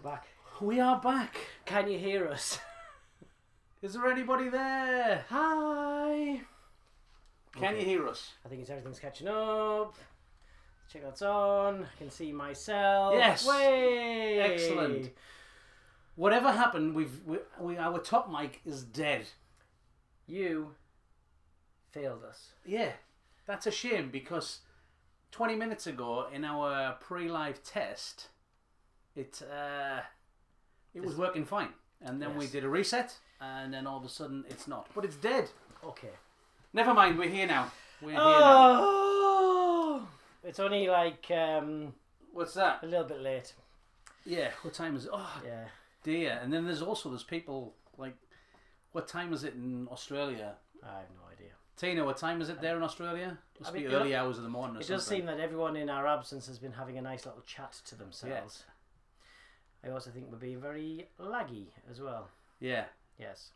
back. We are back. Can you hear us? Is there anybody there? Hi. Can you hear us? I think everything's catching up. Check what's on. I can see myself. Yes. Way. Excellent. Whatever happened, our top mic is dead. You failed us. Yeah, that's a shame because 20 minutes ago in our pre-live test, it was working fine, and then we did a reset, and then all of a sudden it's not. But it's dead. Okay. Never mind. We're here now. We're here now. It's only like What's that? a little bit late. Yeah. What time is it? Oh Yeah. dear. And then there's people like, what time is it in Australia? I have no idea. Tina, what time is it there in Australia? Must be early hours of the morning or It something. does seem that everyone in our absence has been having a nice little chat to themselves. I also think we're being very laggy as well. Yeah. Yes.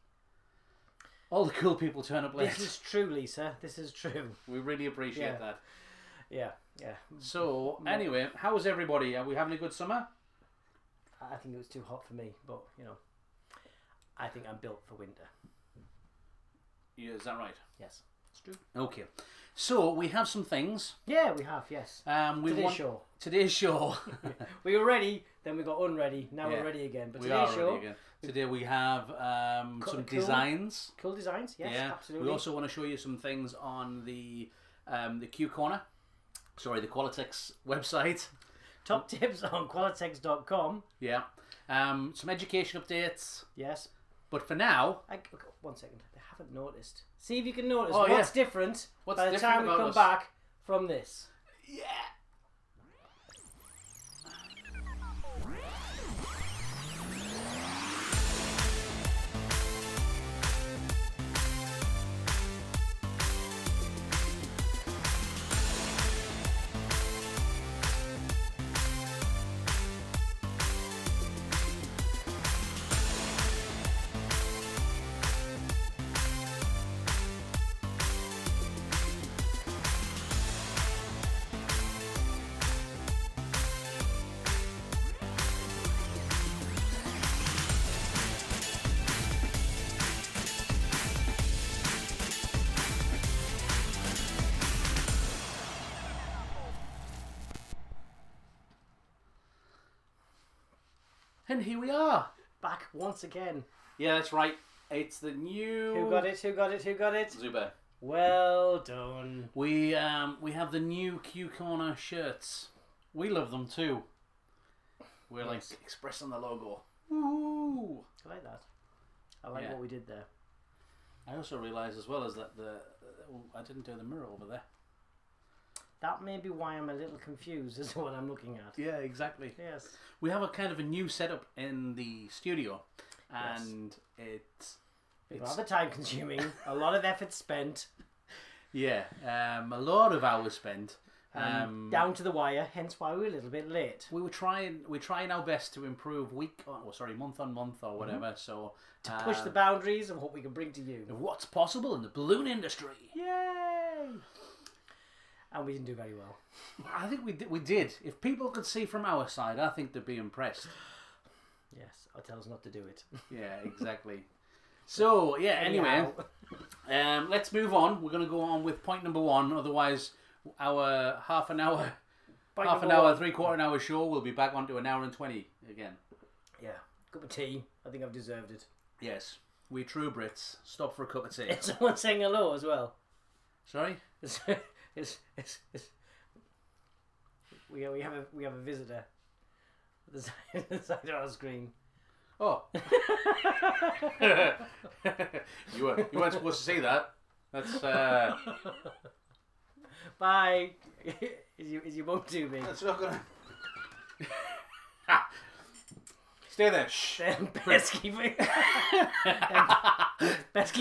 All the cool people turn up late. This is true, Lisa. This is true. We really appreciate that. Yeah, yeah. So, anyway, how is everybody? Are we having a good summer? I think it was too hot for me, but, I think I'm built for winter. Yeah, is that right? Yes, it's true. Okay. So, we have some things. Yeah, we have, yes. Today's show. We were ready, then we got unready. Now we're ready again. But today's show. Ready again. Today we have some designs. Cool designs, yes, absolutely. We also want to show you some things on the Q Corner. Sorry, the Qualitex website. Top tips on qualitex.com. Yeah. Some education updates. Yes. But for now... One second. I haven't noticed. See if you can notice what's different by the time we come back from this. Yeah. And here we are. Back once again. Yeah, that's right. It's the new... Who got it? Zuba. Well done. We have the new Q Corner shirts. We love them too. We're like expressing the logo. Woo! I like that. I like what we did there. I also realised as well as that I didn't do the mirror over there. That may be why I'm a little confused as to what I'm looking at. Yeah, exactly. Yes. We have a kind of a new setup in the studio, and it's rather time consuming. A lot of effort spent. Yeah, a lot of hours spent. Down to the wire, hence why we're a little bit late. We're trying our best to improve month on month or whatever. So to push the boundaries of what we can bring to you. Of what's possible in the balloon industry. Yay! And we didn't do very well. I think we did. If people could see from our side, I think they'd be impressed. Yes, or tell us not to do it. Yeah, exactly. So, yeah, anyway, let's move on. We're going to go on with point number 1. Otherwise, our half an hour, 3/4 hour show will be back onto an hour and 20 again. Yeah, cup of tea. I think I've deserved it. Yes, we true Brits. Stop for a cup of tea. Is someone saying hello as well? Sorry? We have a visitor at the side of our screen. Oh. you weren't supposed to say that. That's Bye. Is your mum too big? That's not gonna. Stay there. Shh. Pesky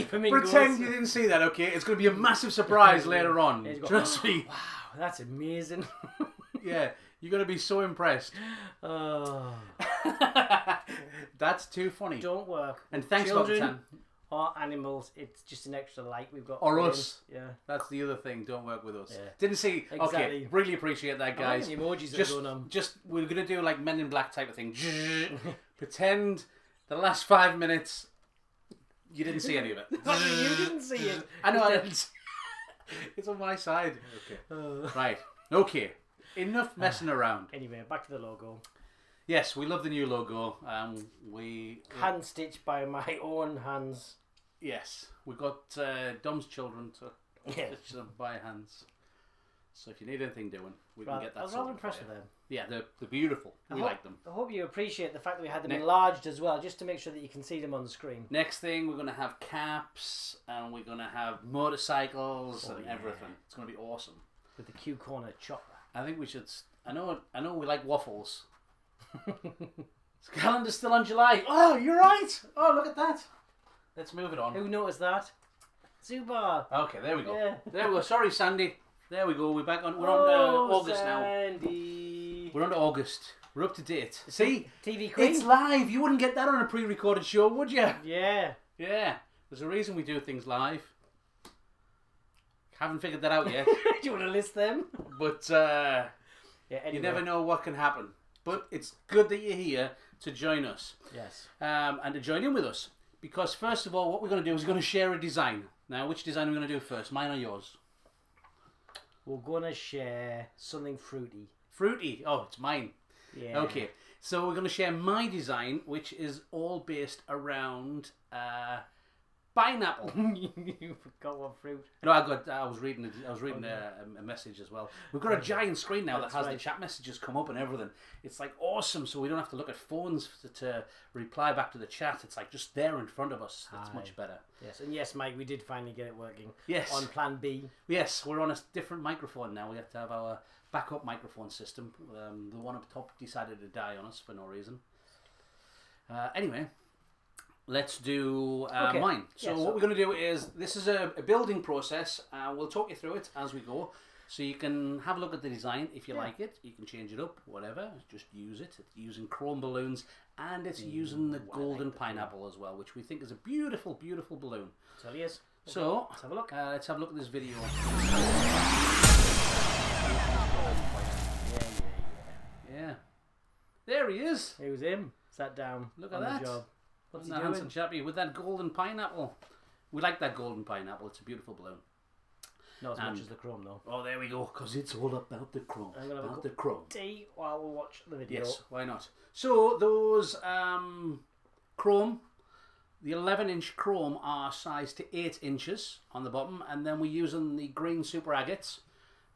flamingos. Pretend you didn't see that, okay? It's going to be a massive surprise later on. Trust me. Wow, that's amazing. Yeah, you're going to be so impressed. Oh. That's too funny. Don't work. And thanks, Children, Dr. Tan. or animals. It's just an extra light we've got. Or for us. him. Yeah. That's the other thing. Don't work with us. Yeah. Didn't see. Okay, Exactly. really appreciate that, guys. I like the emojis that are going on. Just we're gonna do like Men in Black type of thing. Pretend the last 5 minutes you didn't see any of it. You didn't see it. I know. I didn't. It's on my side. Okay. Right. Okay. Enough messing around. Anyway, back to the logo. Yes, we love the new logo. We Hand stitched by my own hands. Yes, we got Dom's children to stitch them by hands. So if you need anything doing, we can get that. I was rather impressed with them. Yeah, they're beautiful. We like them. I hope you appreciate the fact that we had them enlarged as well, just to make sure that you can see them on the screen. Next thing, we're going to have caps, and we're going to have motorcycles and everything. It's going to be awesome. With the Q corner chopper. I think we should. I know. We like waffles. Is the calendar still on July? Oh, you're right. Oh, look at that. Let's move it on. Who noticed that? Zubar. Okay, there we go. Yeah. There we go. Sorry, Sandy. There we go. We're back on. We're on August Sandy. now. We're on to August. We're up to date. See, TV Queen. it's live. You wouldn't get that on a pre-recorded show, would you? Yeah. Yeah. There's a reason we do things live. Haven't figured that out yet. Do you want to list them? But Yeah. Anyway. you never know what can happen. But it's good that you're here to join us. Yes. And to join in with us. Because first of all, what we're going to do is we're going to share a design. Now, which design are we going to do first? Mine or yours? We're gonna share something fruity. Fruity. Oh, it's mine. Yeah. Okay. So we're going to share my design, which is all based around pineapple. You forgot what fruit. No, I was reading a message as well. We've got a giant screen now that has the chat messages come up and everything. It's like awesome, so we don't have to look at phones to reply back to the chat. It's like just there in front of us. It's much better. Yes, and yes, Mike, we did finally get it working. Yes. On Plan B. Yes, we're on a different microphone now. We have to have our backup microphone system. The one up top decided to die on us for no reason. Anyway. Let's do mine. So what we're going to do is, this is a building process. We'll talk you through it as we go. So you can have a look at the design. If you like it, you can change it up, whatever. Just use it. It's using chrome balloons, and it's using the golden pineapple as well, which we think is a beautiful, beautiful balloon. So he is. So let's have a look. Let's have a look at this video. Yeah. There he is. It was him. Sat down. Look at that. The job. What's he the doing? handsome chappy with that golden pineapple. We like that golden pineapple. It's a beautiful balloon. Not as much as the chrome, though. Oh, there we go. Because it's all about the chrome. I'm gonna have the chrome. tea while we watch the video. Yes, why not? So those chrome, the 11-inch chrome are sized to 8 inches on the bottom, and then we're using the green super agates,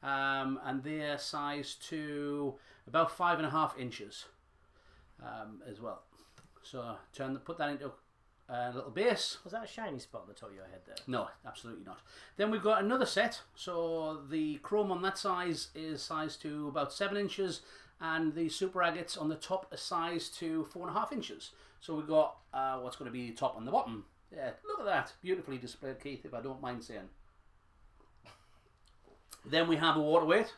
and they're sized to about 5.5 inches as well. So put that into a little base. Was that a shiny spot on the top of your head there? No, absolutely not. Then we've got another set. So the chrome on that size is sized to about 7 inches, and the super agates on the top are sized to 4.5 inches. So we've got what's going to be the top and the bottom. Yeah, look at that. Beautifully displayed, Keith, if I don't mind saying. Then we have a water weight.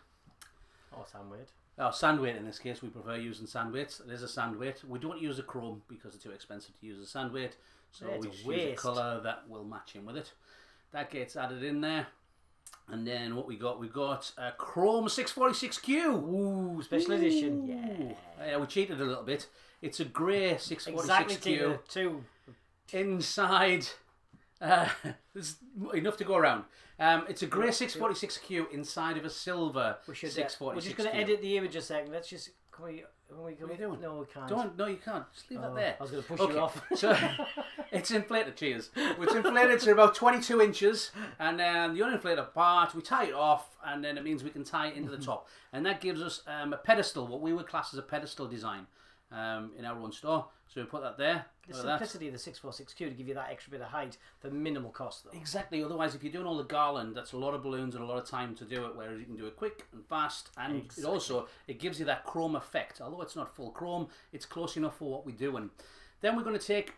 Oh, sand weight. Oh, sand weight in this case. We prefer using sand weights. It is a sand weight. We don't use a chrome because it's too expensive to use a sand weight. So we just use a colour that will match in with it. That gets added in there. And then what we've got a chrome 646Q. Ooh, special edition. Yeah, we cheated a little bit. It's a grey 646Q. Exactly two. Inside, there's enough to go around. It's a grey 646Q inside of a silver 646Q. We're just going to edit the image a second. Let's just... Can we what are you doing? No, we can't. No, you can't. Just leave that there. I was going to push you off. So, it's inflated, cheers. It's inflated to about 22 inches, and then the uninflated part, we tie it off, and then it means we can tie it into the top. And that gives us a pedestal, what we would class as a pedestal design in our own store. So we put that there. The simplicity of the 646Q to give you that extra bit of height for minimal cost, though. Exactly. Otherwise, if you're doing all the garland, that's a lot of balloons and a lot of time to do it, whereas you can do it quick and fast, and it gives you that chrome effect. Although it's not full chrome, it's close enough for what we're doing. Then we're going to take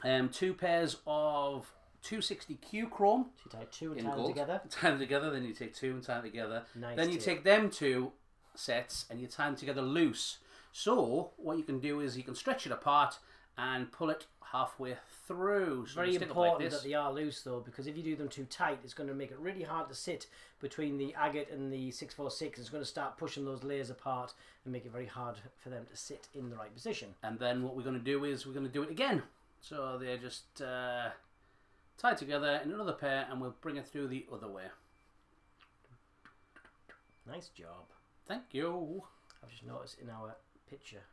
2 pairs of 260Q chrome. So you tie 2 and tie them together. Tie them together, then you take 2 and tie them together. Nice. Then you take them 2 sets and you tie them together loose. So what you can do is you can stretch it apart, and pull it halfway through. So Very stick up important like this. that they are loose though, because if you do them too tight, it's going to make it really hard to sit between the agate and the 646. It's going to start pushing those layers apart and make it very hard for them to sit in the right position. And then what we're going to do is we're going to do it again. So they're just tied together in another pair, and we'll bring it through the other way. Nice job. Thank you. I've just noticed in our picture.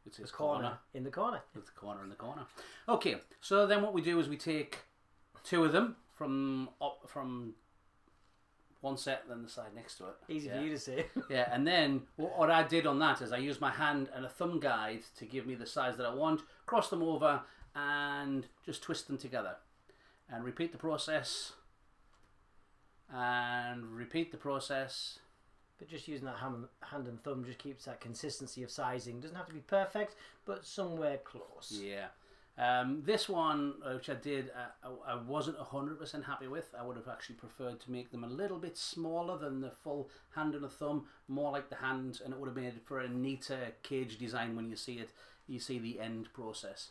It's his The corner. In the corner. It's the corner in the corner. Okay, so then what we do is we take two of them from one set, then the side next to it. Easy for you to say. Yeah, and then what I did on that is I used my hand and a thumb guide to give me the size that I want, cross them over, and just twist them together. And repeat the process. And repeat the process. But just using that hand and thumb just keeps that consistency of sizing. Doesn't have to be perfect, but somewhere close. Yeah. This one, which I did, I wasn't 100% happy with. I would have actually preferred to make them a little bit smaller than the full hand and a thumb, more like the hand, and it would have made it for a neater cage design when you see it. You see the end process.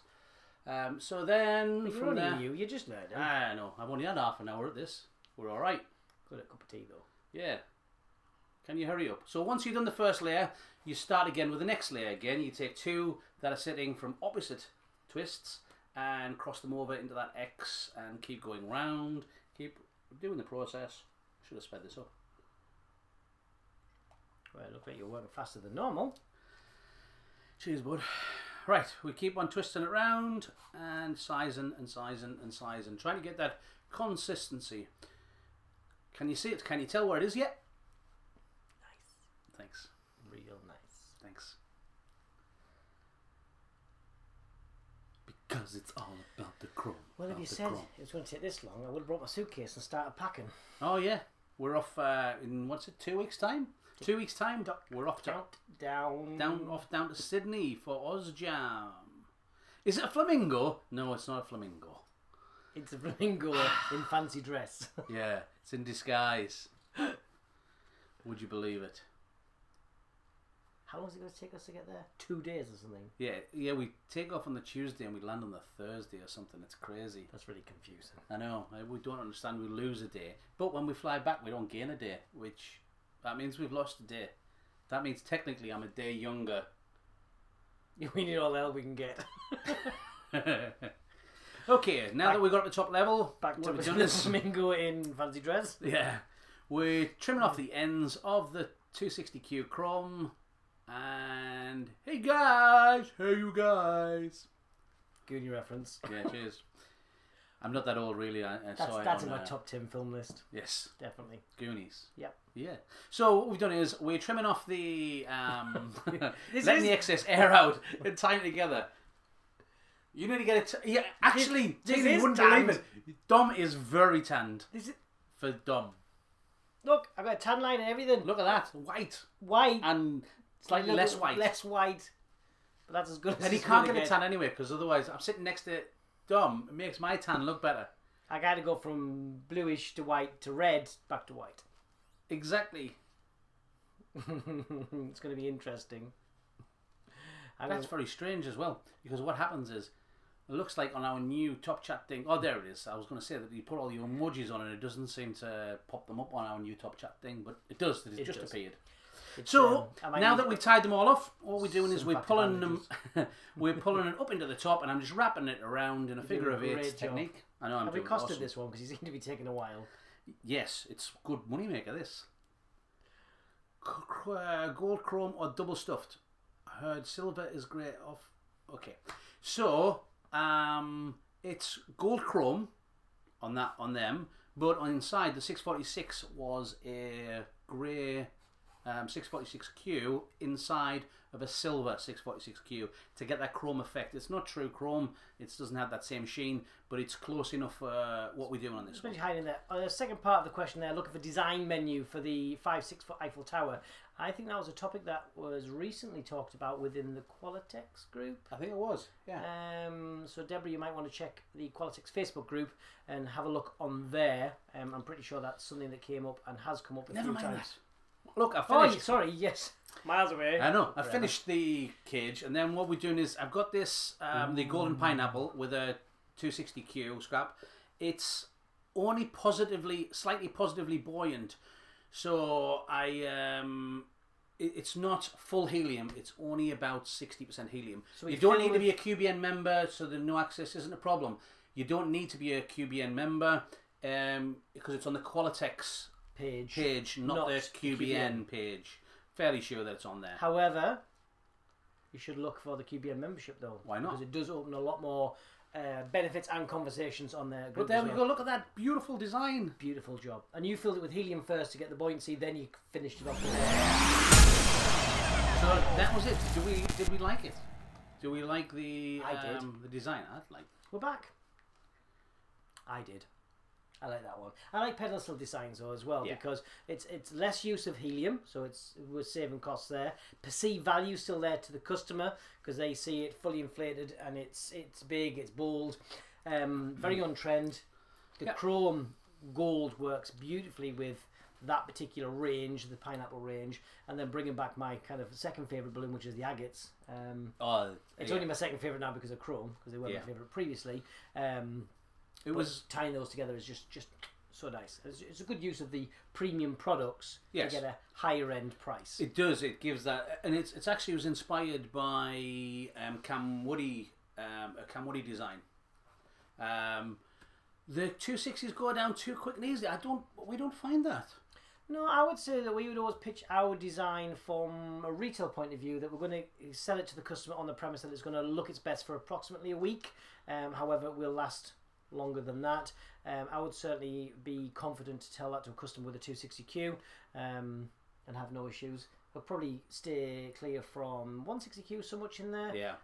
So then, You're from only there, you just learned. I know. I've only had half an hour at this. We're all right. Got a cup of tea though. Yeah. Can you hurry up? So once you've done the first layer, you start again with the next layer again. You take two that are sitting from opposite twists and cross them over into that X and keep going round. Keep doing the process. Should have sped this up. Well, it looks like you're working faster than normal. Cheers, bud. Right, we keep on twisting it round and sizing and sizing and sizing. Trying to get that consistency. Can you see it? Can you tell where it is yet? Thanks. Real nice. Thanks. Because it's all about the chrome. Well, if you said it was going to take this long, I would have brought my suitcase and started packing. Oh yeah, we're off in what's it? 2 weeks time. 2 weeks time. We're off down to Sydney for OzJam. Is it a flamingo? No, it's not a flamingo. It's a flamingo in fancy dress. Yeah, it's in disguise. Would you believe it? How long is it going to take us to get there? 2 days or something. Yeah. We take off on the Tuesday and we land on the Thursday or something. It's crazy. That's really confusing. I know. We don't understand. We lose a day, but when we fly back, we don't gain a day, which that means we've lost a day. That means technically I'm a day younger. We need all the help we can get. Okay, now that we've got to the top level, Back to what we've the done is flamingo in fancy dress. yeah, we're trimming off the ends of the 260Q chrome. And hey you guys. Goonie reference. Yeah, cheers. I'm not that old really. That's in my top 10 film list. Yes, Definitely. Goonies. Yep. Yeah. So what we've done is we're trimming off the letting the is- excess air out and tying it together. You need to get it. Yeah, actually, This Tina, you is wouldn't tanned. believe it. Dom is very tanned This is, for Dom. look, I've got a tan line and everything. Look at that, white White. and slightly less white. Less white. But that's as good as And he it's can't gonna get a tan anyway, because otherwise I'm sitting next to Dom. It makes my tan look better. I gotta go from bluish to white to red back to white. Exactly. It's going to be interesting. That's very strange as well, because what happens is, it looks like on our new Top Chat thing. Oh, there it is. I was going to say that you put all your emojis on and it doesn't seem to pop them up on our new Top Chat thing, but it does. It just appeared. So now that we've tied them all off, what we're doing is we're pulling them, we're pulling it up into the top, and I'm just wrapping it around in a figure of eight technique. I know I'm doing Have we costed awesome. this one because you seem to be taking a while? Yes, it's good money maker. This gold chrome or double stuffed. I heard silver is great off. Okay, so it's gold chrome on them, but on inside the 646 was a grey 646Q inside of a silver 646Q to get that chrome effect. It's not true chrome, it doesn't have that same sheen, but it's close enough for what we're doing on this one. Especially hiding there. The second part of the question there, looking for design menu for the 5-6 foot Eiffel Tower. I think that was a topic that was recently talked about within the Qualitex group. I think it was, yeah. So Deborah, you might want to check the Qualitex Facebook group and have a look on there. I'm pretty sure that's something that came up and has come up a few times. look, I Oh, finished. sorry, yes. Miles away. I know. I finished the cage, and then what we're doing is I've got this the golden pineapple with a 260Q scrap. It's only slightly positively buoyant, so it's not full helium. It's only about 60% helium. So you don't need to be a QBN member, so the no access isn't a problem. You don't need to be a QBN member because it's on the Qualitex page, not the QBN page. Fairly sure that it's on there. However, you should look for the QBN membership though. Why not? Because it does open a lot more benefits and conversations on their group. But there we go. Look at that beautiful design. Beautiful job. And you filled it with helium first to get the buoyancy, then you finished it off with So that was it. Did we like it? Do we like the the design? I'd like. We're back. I did. I like that one. I like pedestal designs though as well because it's less use of helium, so we're saving costs there. Perceived value still there to the customer because they see it fully inflated and it's big, it's bold, very on trend. The chrome gold works beautifully with that particular range, the pineapple range, and then bringing back my kind of second favourite balloon, which is the agates. It's only my second favourite now because of chrome, because they were my favourite previously. Tying those together is just so nice. It's a good use of the premium products to get a higher end price. It does. It gives that, and it's actually was inspired by Cam Woody, a Cam Woody design. The 260s go down too quick and easy. We don't find that. No, I would say that we would always pitch our design from a retail point of view, that we're going to sell it to the customer on the premise that it's going to look its best for approximately a week. However, it will last longer than that. I would certainly be confident to tell that to a customer with a 260Q and have no issues. I'll probably stay clear from 160Q so much in there. Yeah.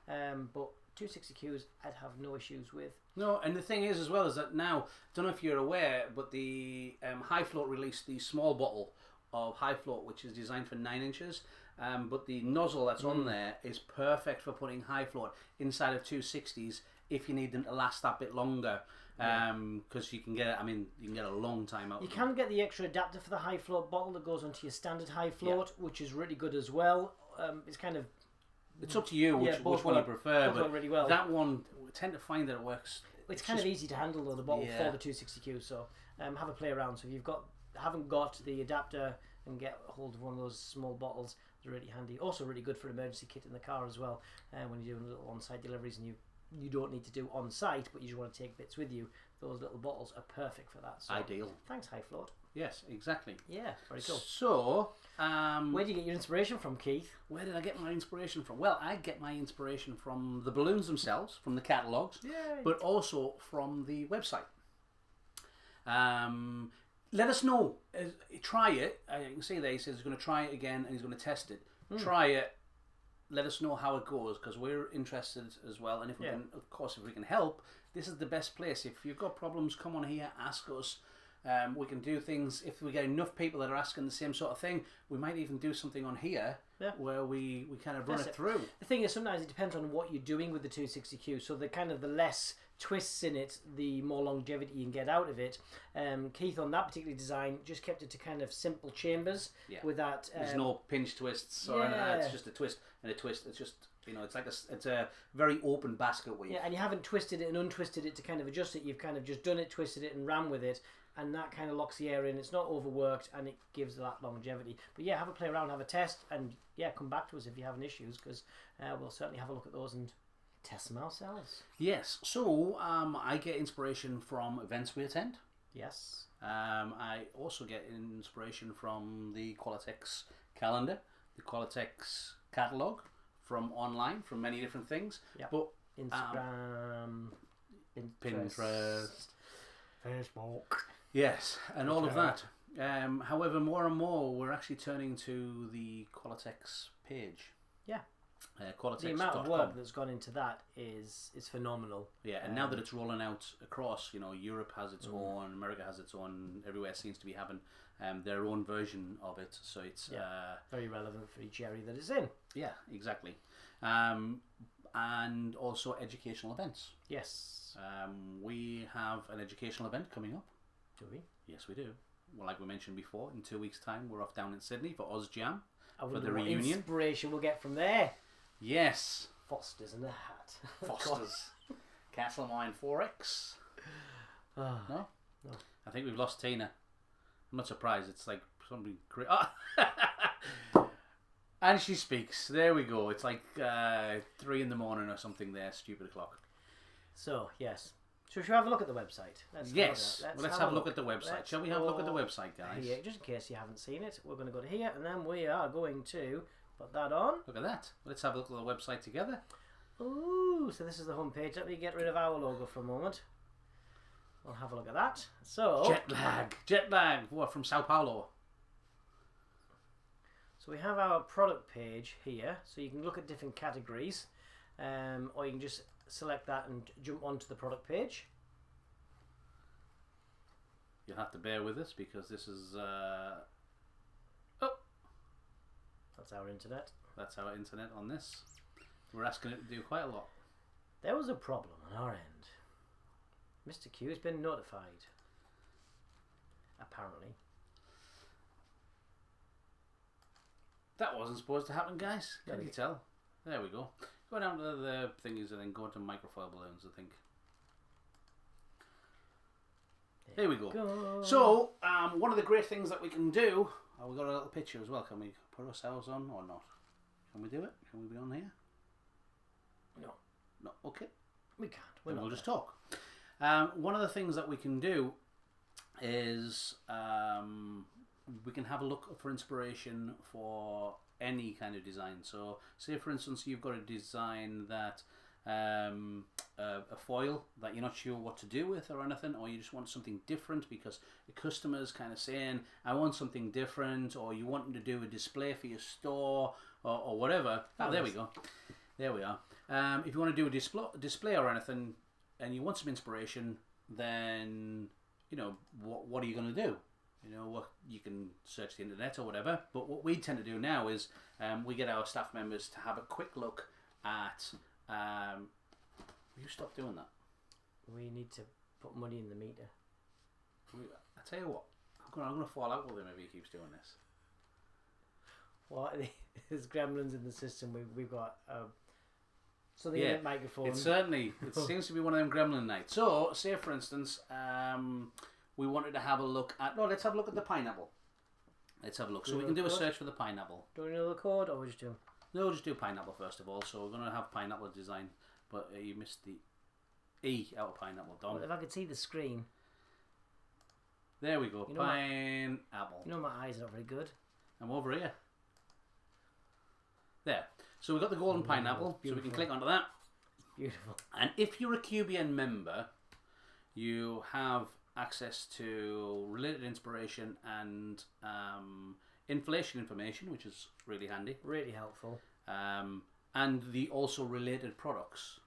But 260Qs I'd have no issues with. No, and the thing is as well is that now, don't know if you're aware, but the High Float released the small bottle of High Float, which is designed for 9 inches. But the nozzle that's on there is perfect for putting High Float inside of 260s if you need them to last that bit longer. Because you can get a long time out. You can get the extra adapter for the High Float bottle that goes onto your standard High Float, which is really good as well. It's up to you which one you prefer, but really well. That one, we tend to find that it works. It's kind of easy to handle though, the bottle for the 260Q. So have a play around. So if you've haven't got the adapter and get hold of one of those small bottles, it's really handy. Also really good for emergency kit in the car as well. When you're doing little on-site deliveries and you don't need to do on site, but you just want to take bits with you, those little bottles are perfect for that. So, ideal. Thanks, High Float. Yes, exactly. Yeah, very cool. So, where do you get your inspiration from, Keith? Where did I get my inspiration from? Well, I get my inspiration from the balloons themselves, from the catalogues, but also from the website. Let us know. Try it. You can see there he says he's going to try it again and he's going to test it. Try it. Let us know how it goes because we're interested as well. And if we can, of course, if we can help, this is the best place. If you've got problems, come on here, ask us. We can do things. If we get enough people that are asking the same sort of thing, we might even do something on here where we kind of run it through. The thing is, sometimes it depends on what you're doing with the 260Q. So the less twists in it, the more longevity you can get out of it. Keith on that particular design just kept it to kind of simple chambers with that. There's no pinch twists or anything. It's just a twist and a twist. It's just it's a very open basket weave. Yeah, and you haven't twisted it and untwisted it to kind of adjust it. You've kind of just done it, twisted it, and ran with it. And that kind of locks the air in. It's not overworked, and it gives that longevity. But have a play around, have a test, and come back to us if you're having issues, because we'll certainly have a look at those and test them ourselves. Yes. So I get inspiration from events we attend. Yes. I also get inspiration from the Qualitex calendar, the Qualitex catalogue, from online, from many different things. Yeah. But Instagram, Pinterest, Facebook. Yes, and all of that. However, more and more we're actually turning to the Qualitex page. Yeah. Qualitex. The amount of work that's gone into that is phenomenal. Yeah, and now that it's rolling out across, Europe has its own, America has its own, everywhere seems to be having their own version of it. So it's very relevant for each area that it's in. Yeah, exactly. And also educational events. Yes. We have an educational event coming up. Do we? Yes, we do. well, like we mentioned before, in 2 weeks' time, we're off down in Sydney for OzJam. I For wonder the what reunion. inspiration we'll get from there. Yes. Foster's in a hat. Foster's. Castlemine 4X. Oh, No? No. I think we've lost Tina. I'm not surprised. It's like somebody great. And she speaks. There we go. It's like 3 in the morning or something there. Stupid o'clock. So, yes. So should we have a look at the website? Let's have a look at the website. Shall we have a look at the website, guys? Here, just in case you haven't seen it, we're going to go to here, and then we are going to put that on. Look at that. Let's have a look at the website together. Ooh, so this is the homepage. Let me get rid of our logo for a moment. We'll have a look at that. So Jet lag. What, from Sao Paulo? So we have our product page here, so you can look at different categories, or you can just select that and jump onto the product page. You'll have to bear with us because this is That's our internet. that's our internet on this. We're asking it to do quite a lot. There was a problem on our end. Mr. Q has been notified. Apparently. That wasn't supposed to happen, guys. Can you tell? There we go. Go down to the thingies and then go to microfoil balloons, I think. There we go. So, one of the great things that we can do... Oh, we've got a little picture as well. Can we put ourselves on or not? Can we do it? Can we be on here? No. No. Okay. We can't. We'll just talk. One of the things that we can do is we can have a look for inspiration for any kind of design. So, say for instance, you've got a design that a foil that you're not sure what to do with or anything, or you just want something different because the customer's kind of saying, I want something different, or you want them to do a display for your store or whatever. Oh, there we go. There we are. If you want to do a display or anything and you want some inspiration, then, you know, what are you going to do? You know, what you can search the internet or whatever. But what we tend to do now is we get our staff members to have a quick look at... you stop doing that. We need to put money in the meter. I tell you what, I'm going to fall out with him if he keeps doing this. What? There's gremlins in the system. We've got something in the microphone. It seems to be one of them gremlin nights. So, say for instance, we wanted to have a look at... No, let's have a look at the pineapple. Let's have a look. So we can do a search for the pineapple. Do we know the code, or we just do? No, we'll just do pineapple first of all. So we're going to have pineapple design. But you missed the E out of pineapple, Dom. Well, if I could see the screen. There we go. You know pineapple. You know my eyes are not very good. I'm over here. There. So we've got the golden pineapple. So we can click onto that. Beautiful. And if you're a QBN member, you have access to related inspiration and inflation information, which is really handy. Really helpful. And the also related products.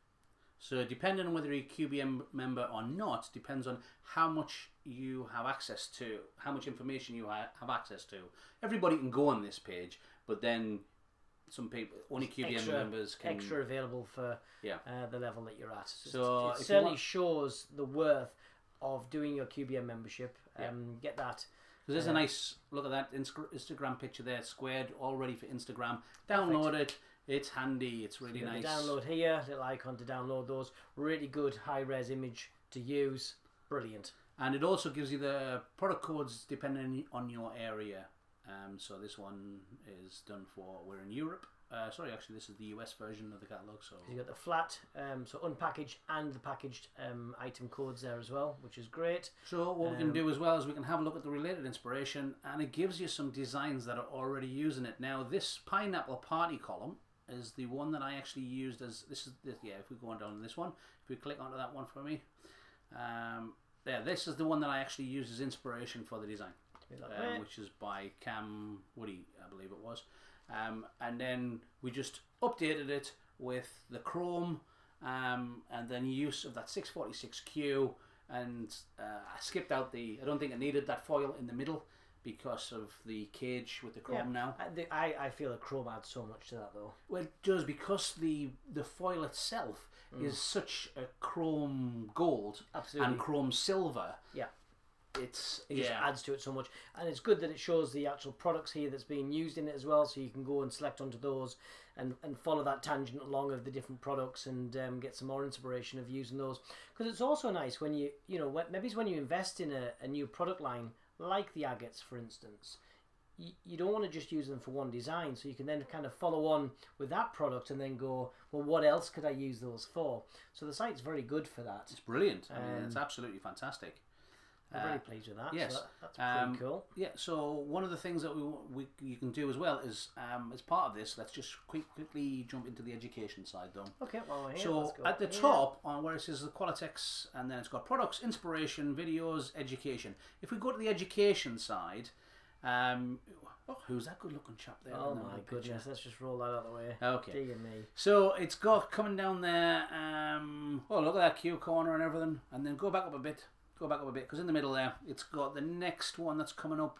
So depending on whether you're a QBM member or not, depends on how much you have access to, how much information you have access to. Everybody can go on this page, but then some people, only QBM members can... Extra available for the level that you're at. So it certainly shows the worth of doing your QBM membership. Get that. So there's a nice, look at that Instagram picture there, squared, all ready for Instagram. Download it. It's handy. It's really nice. Download here, little icon to download those. Really good high-res image to use. Brilliant. And it also gives you the product codes depending on your area. So this one is done for, we're in Europe. Sorry, actually, this is the US version of the catalogue. So you got the flat, so unpackaged and the packaged item codes there as well, which is great. So what we can do as well is we can have a look at the related inspiration, and it gives you some designs that are already using it. Now, this pineapple party column is the one that I actually used as if we go on down to this one, if we click onto that one for me, this is the one that I actually used as inspiration for the design, which is by Cam Woody, I believe it was. And then we just updated it with the chrome and then use of that 646Q, and I skipped out I don't think I needed that foil in the middle because of the cage with the chrome now. I feel the chrome adds so much to that though. Well, it does, because the foil itself is such a chrome gold and chrome silver. Yeah. It just adds to it so much, and it's good that it shows the actual products here that's being used in it as well, so you can go and select onto those and follow that tangent along of the different products and get some more inspiration of using those. Because it's also nice when you know, maybe it's when you invest in a new product line like the agates, for instance. You don't want to just use them for one design, so you can then kind of follow on with that product and then go, well, what else could I use those for? So the site's very good for that. It's brilliant. I mean, it's absolutely fantastic. I'm very pleased with that. Yes, so that's pretty cool. Yeah. So one of the things that you can do as well is, as part of this, let's just quickly jump into the education side, though. Okay. Well, we're here. So at the top, on where it says the Qualitex, and then it's got products, inspiration, videos, education. If we go to the education side. Who's that good-looking chap there? Oh my goodness! Let's just roll that out of the way. Okay. Dear me. So it's got coming down there. Look at that Q corner and everything, and then go back up a bit. Because in the middle there, it's got the next one that's coming up,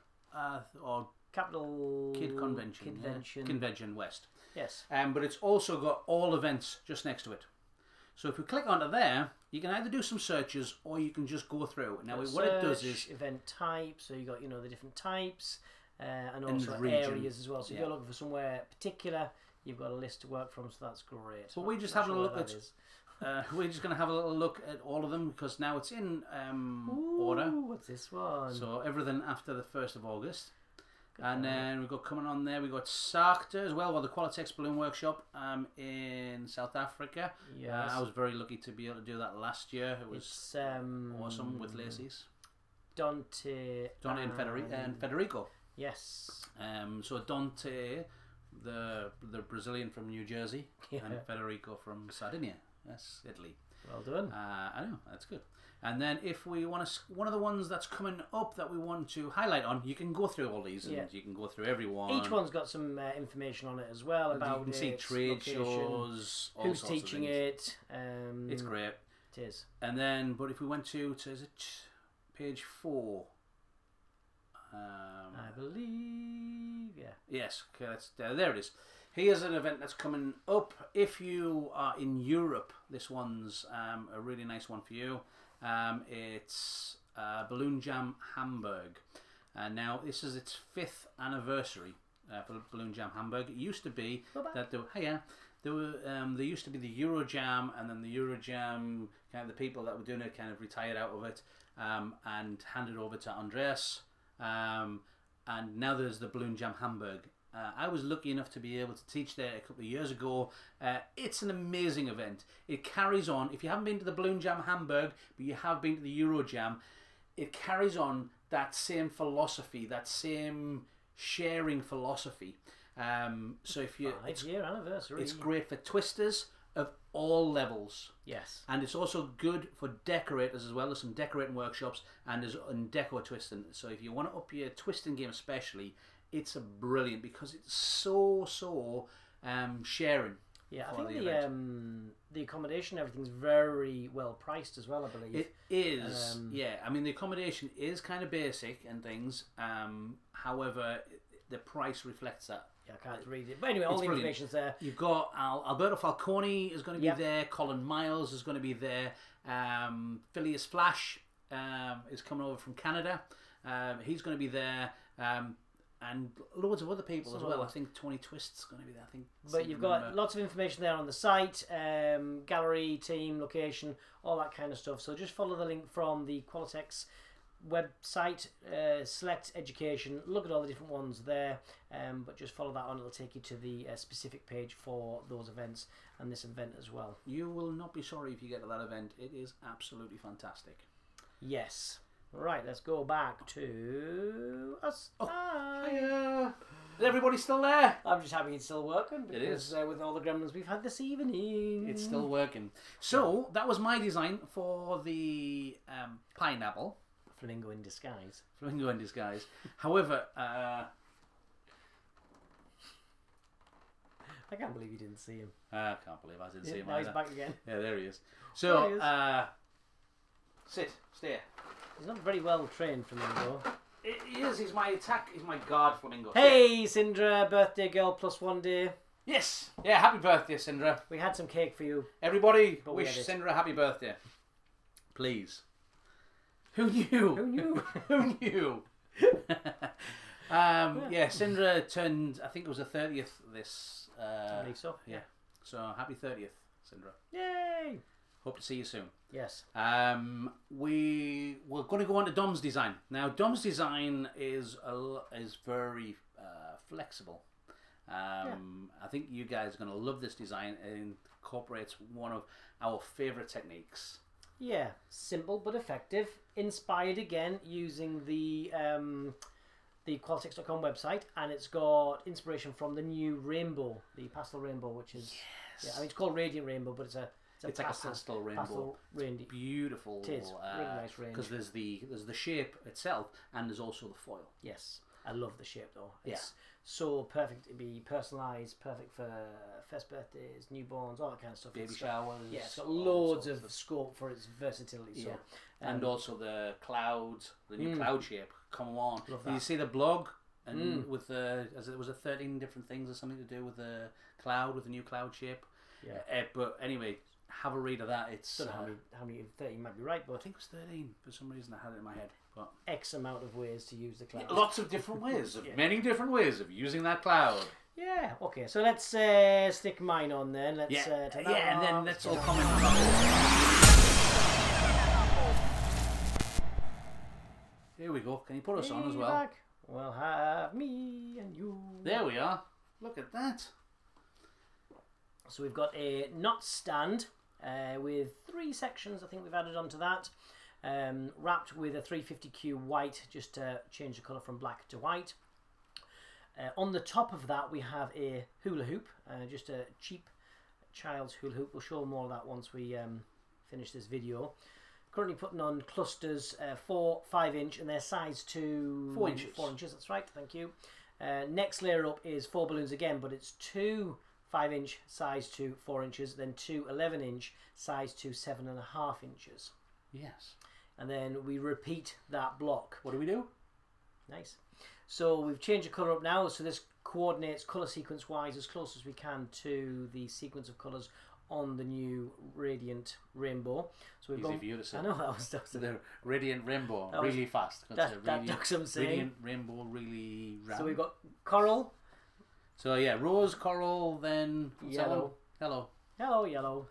or Capital Kid Convention West. Yes. But it's also got all events just next to it. So if we click onto there, you can either do some searches or you can just go through. Now what it does is event type. So you got the different types and also areas as well. So if you're looking for somewhere particular, you've got a list to work from. So that's great. But we're just having a look at. We're just going to have a little look at all of them because now it's in order. What's this one? So everything after the 1st of August. And then we've got coming on there, we've got Sarkta as well, the Qualitex Balloon Workshop in South Africa. Yes. I was very lucky to be able to do that last year. It was awesome with Lacey's. Dante and Federico. Yes. So Dante, the Brazilian from New Jersey, and Federico from Sardinia. Yes, Italy. Well done. I know, that's good. And then if we want to, one of the ones that's coming up that we want to highlight on, you can go through all these and you can go through everyone. Each one's got some information on it as well about you can see trade location, shows, all who's sorts teaching of things. it. It's great. It is. And then, but if we went to is it page 4? I believe, yeah. Yes, okay, there it is. Here's an event that's coming up. If you are in Europe, this one's a really nice one for you. It's Balloon Jam Hamburg. Now, this is its 5th anniversary for Balloon Jam Hamburg. It used to be that there used to be the Eurojam, and then the Eurojam, kind of the people that were doing it kind of retired out of it and handed over to Andreas. And now there's the Balloon Jam Hamburg. I was lucky enough to be able to teach there a couple of years ago. It's an amazing event. It carries on. If you haven't been to the Balloon Jam Hamburg, but you have been to the Eurojam, it carries on that same philosophy, that same sharing philosophy. So if you, 5-year anniversary. It's great for twisters of all levels. Yes. And it's also good for decorators as well. There's some decorating workshops and there's deco twisting. So if you want to up your twisting game especially, it's a brilliant because it's so sharing. Yeah, I think the accommodation, everything's very well priced as well, I believe. It is, yeah. I mean, the accommodation is kind of basic and things. However, the price reflects that. Yeah, I can't read it. But anyway, all the information's there. You've got Alberto Falcone is going to be there. Colin Miles is going to be there. Phileas Flash is coming over from Canada. He's going to be there. And loads of other people as well. I think Tony Twist's going to be there. I think. But you've got lots of information there on the site, gallery, team, location, all that kind of stuff. So just follow the link from the Qualitex website, select education, look at all the different ones there, but just follow that on. It'll take you to the specific page for those events and this event as well. You will not be sorry if you get to that event. It is absolutely fantastic. Yes. Right, let's go back to us. Hiya. Is everybody still there? I'm just happy it's still working because it is. With all the gremlins we've had this evening. It's still working. So, that was my design for the pineapple. Flamingo in disguise. Flamingo in disguise. However, I can't believe you didn't see him. I can't believe I didn't see him now either. He's back again. Yeah, there he is. So, stay. He's not very well trained, Flamingo. He is. He's my guard, Flamingo. Hey, Sindra, birthday girl plus 1 day. Yes. Yeah, happy birthday, Sindra. We had some cake for you. Everybody, wish Sindra a happy birthday. Please. Who knew? Who knew? Who knew? Yeah, Syndra turned, I think it was the 30th this... I believe so. Yeah. So happy 30th, Syndra. Yay! Hope to see you soon. Yes. We're going to go on to Dom's design. Now, Dom's design is very flexible. I think you guys are going to love this design. It incorporates one of our favourite techniques. Yeah, simple but effective. Inspired again using the Qualtix.com website, and it's got inspiration from the new rainbow, the pastel rainbow, which is it's called Radiant Rainbow, but it's like a pastel rainbow. Beautiful. It is really nice range because there's the shape itself, and there's also the foil. Yes, I love the shape though. It's so perfect to be personalised, perfect for first birthdays, newborns, all that kind of stuff. Baby showers. Yeah, it's got loads of scope for its versatility. So, and also the clouds, the new cloud shape. Come on, love did you see the blog? And with as it was 13 different things or something to do with the cloud, with the new cloud shape. Yeah. But anyway, have a read of that. It's I don't know how many 13 might be right, but I think it was 13 for some reason. I had it in my head. But X amount of ways to use the cloud. Lots of different ways, many different ways of using that cloud. Yeah. Okay. So let's stick mine on then. Let's turn that and then off. let's all comment on Here we go. Can you put us on as well? Back. Well, have me and you. There we are. Look at that. So we've got a knot stand with 3 sections. I think we've added onto that. Wrapped with a 350Q white, just to change the colour from black to white. On the top of that we have a hula hoop, just a cheap child's hula hoop. We'll show more of that once we finish this video. Currently putting on clusters 4, 5-inch, and they're size to 4 inches. 4 inches, that's right, thank you. Next layer up is 4 balloons again, but it's 2 5-inch size to 4 inches, then 2 11-inch size to 7.5 inches. Yes. And then we repeat that block. What do we do? Nice. So we've changed the colour up now, so this coordinates colour sequence wise as close as we can to the sequence of colours on the new Radiant Rainbow. So we've Easy for you to say. I know that was the Radiant Rainbow, that really fast. That took some saying. Radiant Rainbow, really round. So we've got coral. So yeah, rose, coral, then yellow. Hello. Hello, yellow.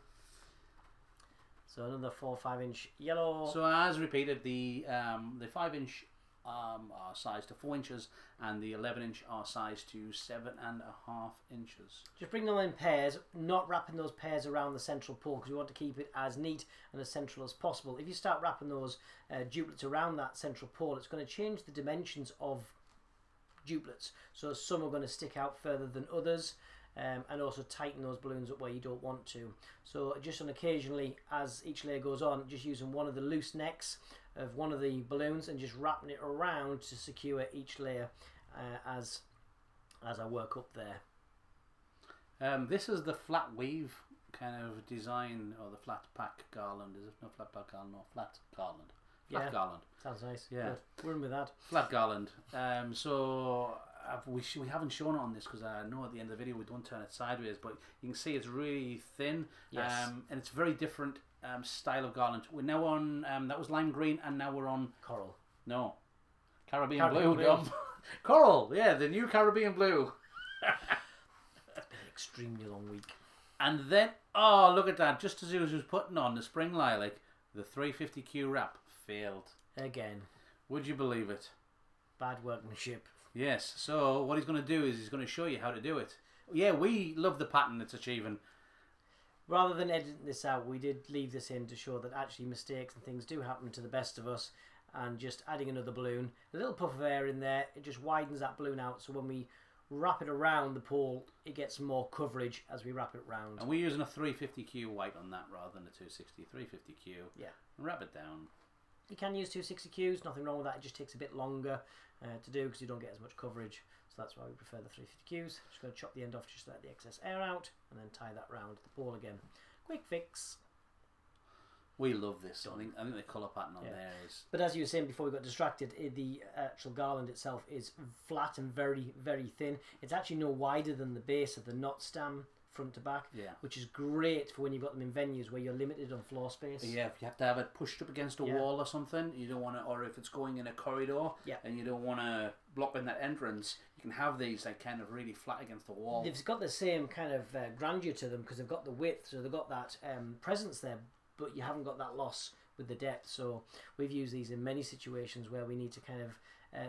So another 4 5-inch yellow. So as repeated, the 5-inch are sized to 4 inches, and the 11-inch are sized to 7.5 inches. Just bring them in pairs, not wrapping those pairs around the central pole, because we want to keep it as neat and as central as possible. If you start wrapping those duplets around that central pole, it's going to change the dimensions of duplets. So some are going to stick out further than others, and also tighten those balloons up where you don't want to. So just on occasionally, as each layer goes on, just using one of the loose necks of one of the balloons and just wrapping it around to secure each layer as I work up there. This is the flat weave kind of design, or the flat pack garland. Is it no flat pack garland? No, flat garland. Flat garland. Sounds nice. Yeah, good. We're in with that. Flat garland. We haven't shown it on this because I know at the end of the video we don't turn it sideways, but you can see it's really thin. Yes. And it's very different style of garland. We're now on that was lime green, and now we're on coral. No, Caribbean blue. Coral. Yeah, the new Caribbean blue. It's been an extremely long week. And then, oh, look at that! Just as he was putting on the spring lilac, the 350Q wrap failed again. Would you believe it? Bad workmanship. Yes. So what he's going to do is he's going to show you how to do it. Yeah, we love the pattern it's achieving. Rather than editing this out, we did leave this in to show that actually mistakes and things do happen to the best of us. And just adding another balloon, a little puff of air in there, it just widens that balloon out. So when we wrap it around the pole, it gets more coverage as we wrap it round. And we're using a 350Q white on that rather than a 260. 350Q. Yeah. And wrap it down. You can use 260Qs, nothing wrong with that. It just takes a bit longer to do because you don't get as much coverage. So that's why we prefer the 350Qs. Just going to chop the end off just to let the excess air out, and then tie that round the pole again. Quick fix. We love this. I think the colour pattern on there is... But as you were saying before we got distracted, the actual garland itself is flat and very, very thin. It's actually no wider than the base of the knot stem front to back, Yeah. which is great for when you've got them in venues where you're limited on floor space. Yeah, if you have to have it pushed up against a wall or something, you don't want to, or if it's going in a corridor and you don't want to block in that entrance, you can have these like kind of really flat against the wall. They've got the same kind of grandeur to them because they've got the width, so they've got that presence there, but you haven't got that loss with the depth. So we've used these in many situations where we need to kind of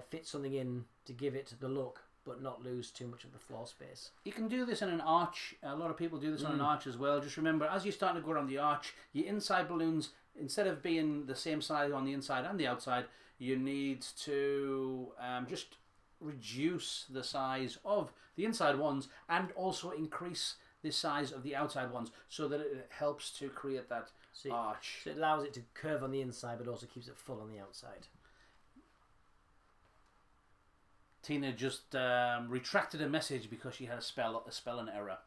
fit something in to give it the look, but not lose too much of the floor space. You can do this in an arch. A lot of people do this on an arch as well. Just remember, as you're starting to go around the arch, your inside balloons, instead of being the same size on the inside and the outside, you need to just reduce the size of the inside ones and also increase the size of the outside ones so that it helps to create that arch. So it allows it to curve on the inside, but also keeps it full on the outside. Tina just retracted a message because she had a spelling error.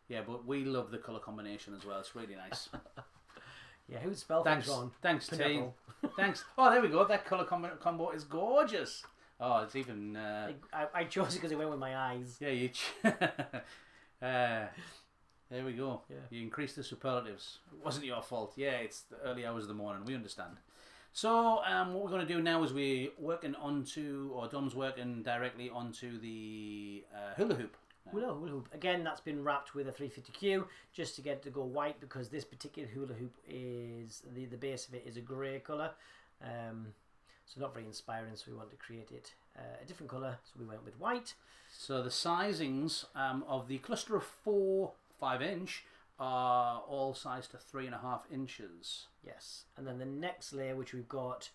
Yeah, but we love the colour combination as well. It's really nice. Yeah, who'd spell things wrong? Thanks, Tina. Thanks. Oh, there we go. That colour combo is gorgeous. Oh, it's even... I chose it because it went with my eyes. Yeah, you... there we go. Yeah. You increased the superlatives. It wasn't your fault. Yeah, it's the early hours of the morning. We understand. So what we're going to do now is Dom's working directly onto the hula hoop. Hula hoop. Again, that's been wrapped with a 350Q just to get it to go white because this particular hula hoop is, the base of it is a grey colour. So not very inspiring, so we want to create it a different colour, so we went with white. So the sizings of the cluster of 4 5-inch are all sized to 3.5 inches. Yes, and then the next layer, which we've got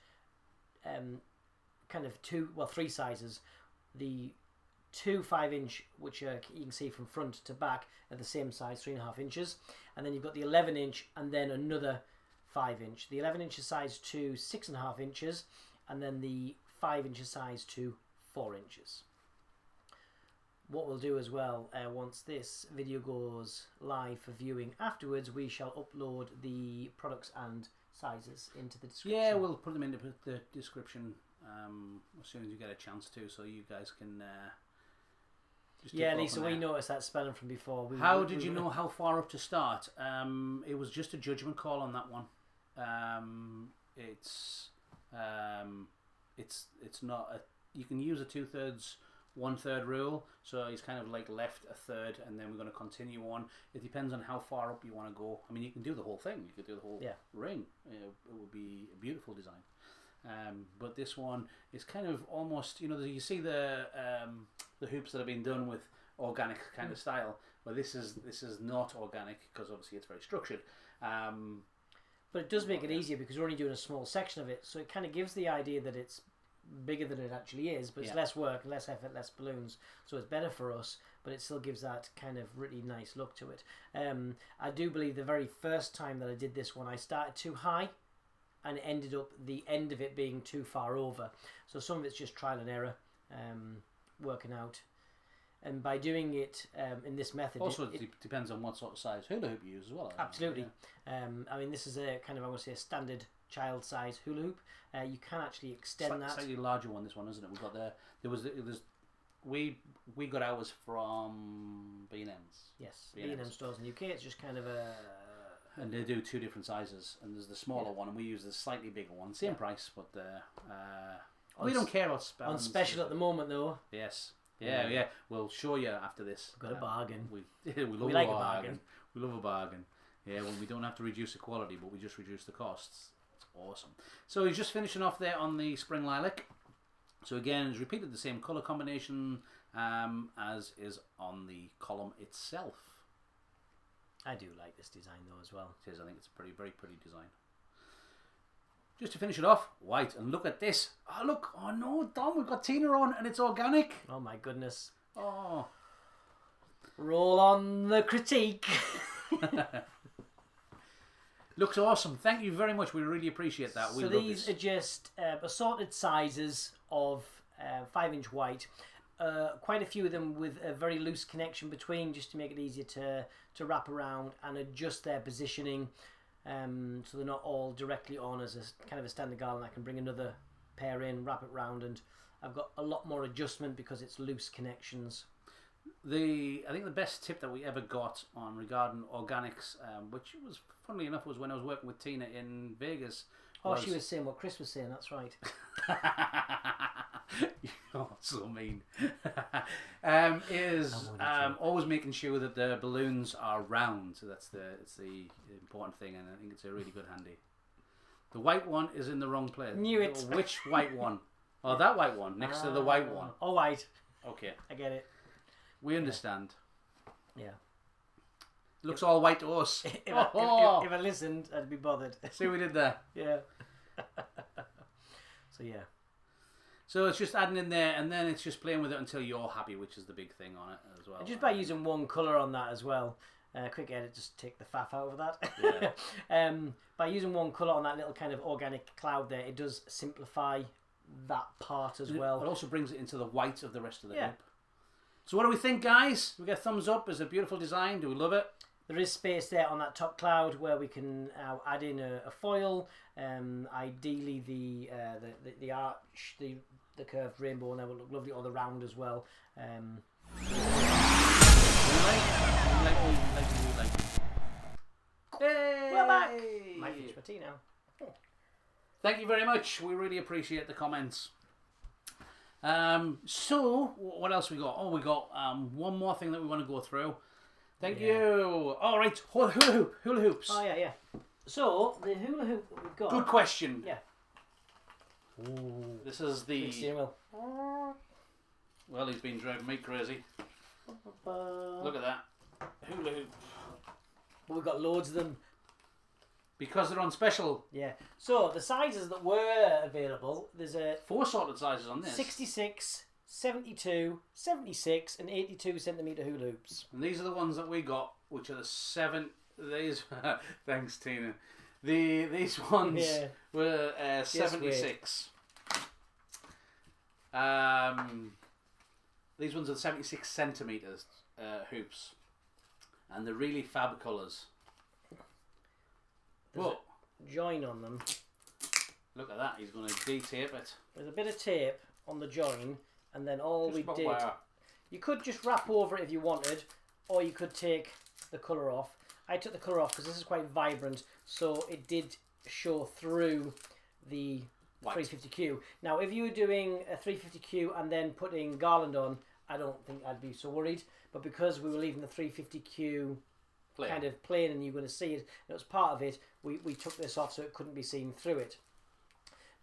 kind of 3 sizes. The 2 5-inch, which you can see from front to back, are the same size, 3.5 inches. And then you've got the 11-inch and then another 5-inch. The 11-inch is sized to 6.5 inches, and then the 5-inch is sized to 4 inches. What we'll do as well, once this video goes live for viewing afterwards, we shall upload the products and sizes into the description. Yeah, we'll put them into the description as soon as you get a chance to, so you guys can just Lisa, we noticed that spelling from before. How did you know how far up to start? It was just a judgment call on that one. It's not a... You can use a 2/3, 1/3 rule, so he's kind of like left a third, and then we're going to continue on. It depends on how far up you want to go. I mean, you can do the whole thing. You could do the whole ring. It would be a beautiful design. But this one is kind of almost, you see the hoops that have been done with organic kind of style. Well, this is not organic because obviously it's very structured. But it does make it easier because we're only doing a small section of it, so it kind of gives the idea that it's bigger than it actually is, but it's less work, less effort, less balloons, so it's better for us, but it still gives that kind of really nice look to it. I do believe the very first time that I did this one, I started too high and ended up the end of it being too far over, so some of it's just trial and error, working out. And by doing it in this method, also it depends on what sort of size hula hoop you use as well. Absolutely. I mean, this is a kind of, I want to say, a standard child size hula hoop. You can actually extend that. Slightly larger one. This one, isn't it? We've got we got ours from B&M's. Yes, B&M stores in the UK. It's just kind of a. And they do 2 different sizes, and there's the smaller one, and we use the slightly bigger one. Same price, but we don't care about spelling. On special at the moment, though. Yes. Yeah. We'll show you after this. We've got a bargain. We like a bargain. We love a bargain. Yeah, when we don't have to reduce the quality, but we just reduce the costs. It's awesome. So he's just finishing off there on the spring lilac. So again, he's repeated the same colour combination as is on the column itself. I do like this design though as well. It is. I think it's a very pretty design. Just to finish it off, white, and look at this. Oh look! Oh no, Dom, we've got Tina on, and it's organic. Oh my goodness! Oh, roll on the critique. Looks awesome. Thank you very much. We really appreciate that. So these are just assorted sizes of 5-inch white. Quite a few of them with a very loose connection between, just to make it easier to wrap around and adjust their positioning. So they're not all directly on as a kind of a standard garland. I can bring another pair in, wrap it round, and I've got a lot more adjustment because it's loose connections. I think the best tip that we ever got on regarding organics, which was funnily enough was when I was working with Tina in Vegas. She was saying what Chris was saying. That's right. You're so mean. Is always making sure that the balloons are round. So it's the important thing, and I think it's a really good handy. The white one is in the wrong place. Knew it. Which white one? Oh, that white one next to the white one. Oh, white. Okay, I get it. we understand. Yeah. Looks all white to us. If I listened, I'd be bothered. See what we did there. Yeah. So yeah. So it's just adding in there, and then it's just playing with it until you're happy, which is the big thing on it as well. And just by using one colour on that as well. Quick edit, just take the faff out of that. Yeah. By using one colour on that little kind of organic cloud there, it does simplify that part as well. It also brings it into the white of the rest of the hoop. So what do we think, guys? We get a thumbs up. It's a beautiful design. Do we love it? There is space there on that top cloud where we can add in a foil. Ideally, the arch, the curved rainbow, and that would look lovely, or the round as well. Hey! We're back. Might finish my tea now. Thank you very much. We really appreciate the comments. So what else we got? Oh, we got one more thing that we want to go through. Thank you. All right, hula hoops. Oh yeah. So the hula hoop that we've got. Good question. Yeah. Ooh. This is the. Big steering wheel. Well, he's been driving me crazy. Look at that hula hoop. Well, we've got loads of them. Because they're on special. Yeah. So the sizes that were available, there's a 4 sorted sizes on this. 66, 72, 76 and 82 centimetre hula hoops. And these are the ones that we got, which are the 7. These, thanks Tina. These ones were 76. These ones are 76 centimetres hoops. And they're really fab colours. There's a join on them. Look at that, he's going to de-tape it. There's a bit of tape on the join, and then all Just we did... You could just wrap over it if you wanted, or you could take the colour off. I took the colour off because this is quite vibrant, so it did show through the White. 350Q. Now, if you were doing a 350Q and then putting garland on, I don't think I'd be so worried. But because we were leaving the 350Q kind of plain and you're going to see it, and it was part of it, we took this off so it couldn't be seen through it.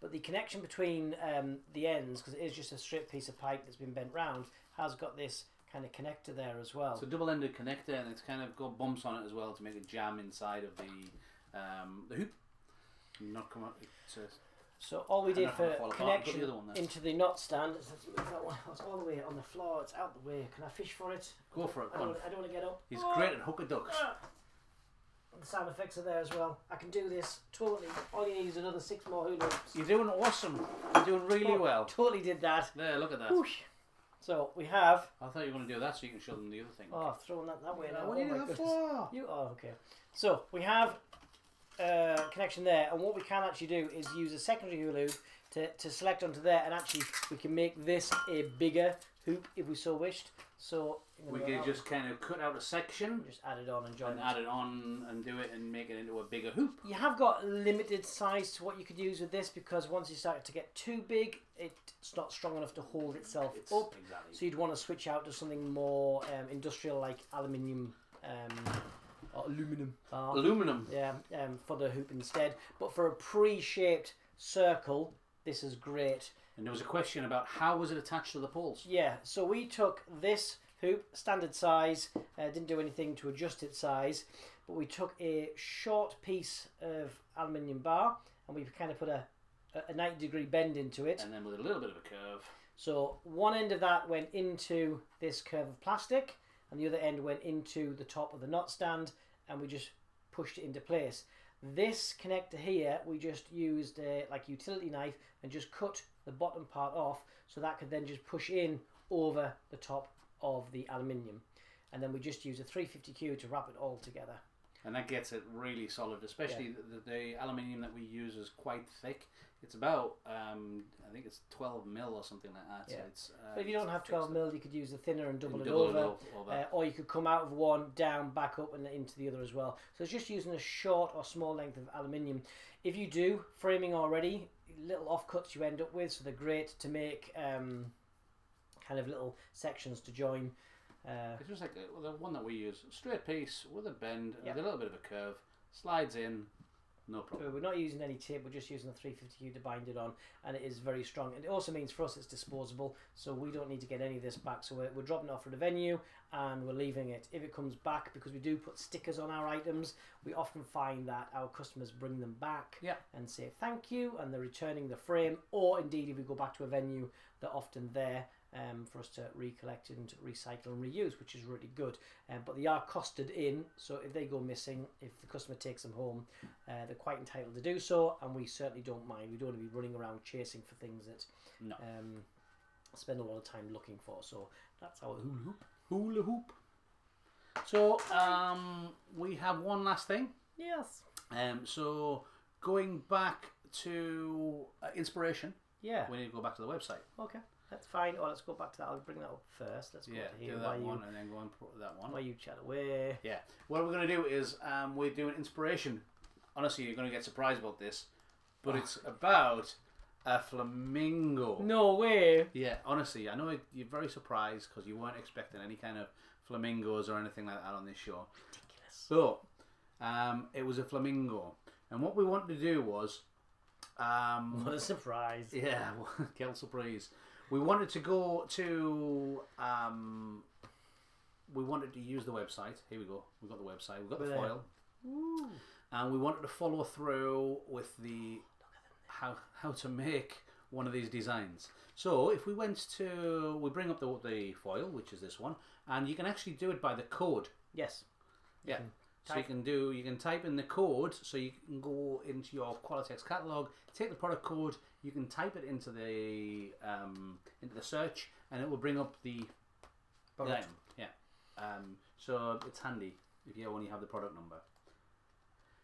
But the connection between the ends, because it is just a straight piece of pipe that's been bent round, has got this kind of connector there as well. It's a double-ended connector, and it's kind of got bumps on it as well to make it jam inside of the hoop. Not come out. So all we did for connection the into the knot stand, let's move that one. It's all the way on the floor. It's out the way. Can I fish for it? Go for it. I don't want to get up. He's great at hook a ducks. The sound effects are there as well. I can do this totally. All you need is another 6 more hula hoops. You're doing awesome. You're doing really well. Totally did that. There, look at that. Whoosh. So we have. I thought you were going to do that so you can show them the other thing. Oh, throwing that way now. What do you do that for? Okay. So we have connection there, and what we can actually do is use a secondary hula hoop to select onto there, and actually we can make this a bigger hoop if we so wished. So we could just kind of cut out a section, just add it on and join and add it on and do it and make it into a bigger hoop. You have got limited size to what you could use with this, because once you start to get too big, it's not strong enough to hold itself up. Exactly. So you'd want to switch out to something more industrial, like aluminium. Aluminum. Yeah, for the hoop instead. But for a pre-shaped circle, this is great. And there was a question about how was it attached to the poles? Yeah, so we took this hoop, standard size, didn't do anything to adjust its size, but we took a short piece of aluminium bar and we kind of put a 90-degree bend into it. And then with a little bit of a curve. So one end of that went into this curve of plastic, and the other end went into the top of the knot stand, and we just pushed it into place. This connector here, we just used a utility knife and just cut the bottom part off, so that could then just push in over the top of the aluminium. And then we just use a 350Q to wrap it all together. and that gets it really solid. Especially the aluminium that we use is quite thick. It's about I think it's 12 mil or something like that. Yeah. So it's, but if you don't have 12 mil, you could use the thinner and double it over. Or you could come out of one, down, back up, and into the other as well. So it's just using a short or small length of aluminium. If you do framing already, little offcuts you end up with, so they're great to make kind of little sections to join. It's just like the one that we use, straight piece with a bend, with a little bit of a curve, slides in. No problem. We're not using any tape, we're just using a 350U to bind it on, and it is very strong. And it also means for us it's disposable, so we don't need to get any of this back. So we're dropping it off at a venue and we're leaving it. If it comes back, because we do put stickers on our items, we often find that our customers bring them back and say thank you, and they're returning the frame. Or indeed, if we go back to a venue, they're often there for us to recollect and recycle and reuse, which is really good. But they are costed in, so if they go missing, if the customer takes them home, they're quite entitled to do so, and we certainly don't mind. We don't want to be running around chasing for things that spend a lot of time looking for. So that's our hula hoop. So we have one last thing. Yes. So going back to inspiration. Yeah. We need to go back to the website. Okay. That's fine. Oh, let's go back to that. I'll bring that up first. Let's go to here. Do that one and then go on to that one. While you chat away. Yeah. What we're going to do is we're doing inspiration. Honestly, you're going to get surprised about this, but it's about a flamingo. No way. Yeah, honestly, I know you're very surprised because you weren't expecting any kind of flamingos or anything like that on this show. Ridiculous. So, it was a flamingo. And what we wanted to do was... what a surprise. Yeah, quelle surprise. We wanted to go to... we wanted to use the website. Here we go. We've got the website. We've got the foil. Ooh. And we wanted to follow through with the how to make one of these designs. So if we we bring up the foil, which is this one, and you can actually do it by the code. Yes. Yeah. So you can type in the code, so you can go into your Qualitex catalog, take the product code, you can type it into the search, and it will bring up the item. Yeah. So it's handy if you only have the product number.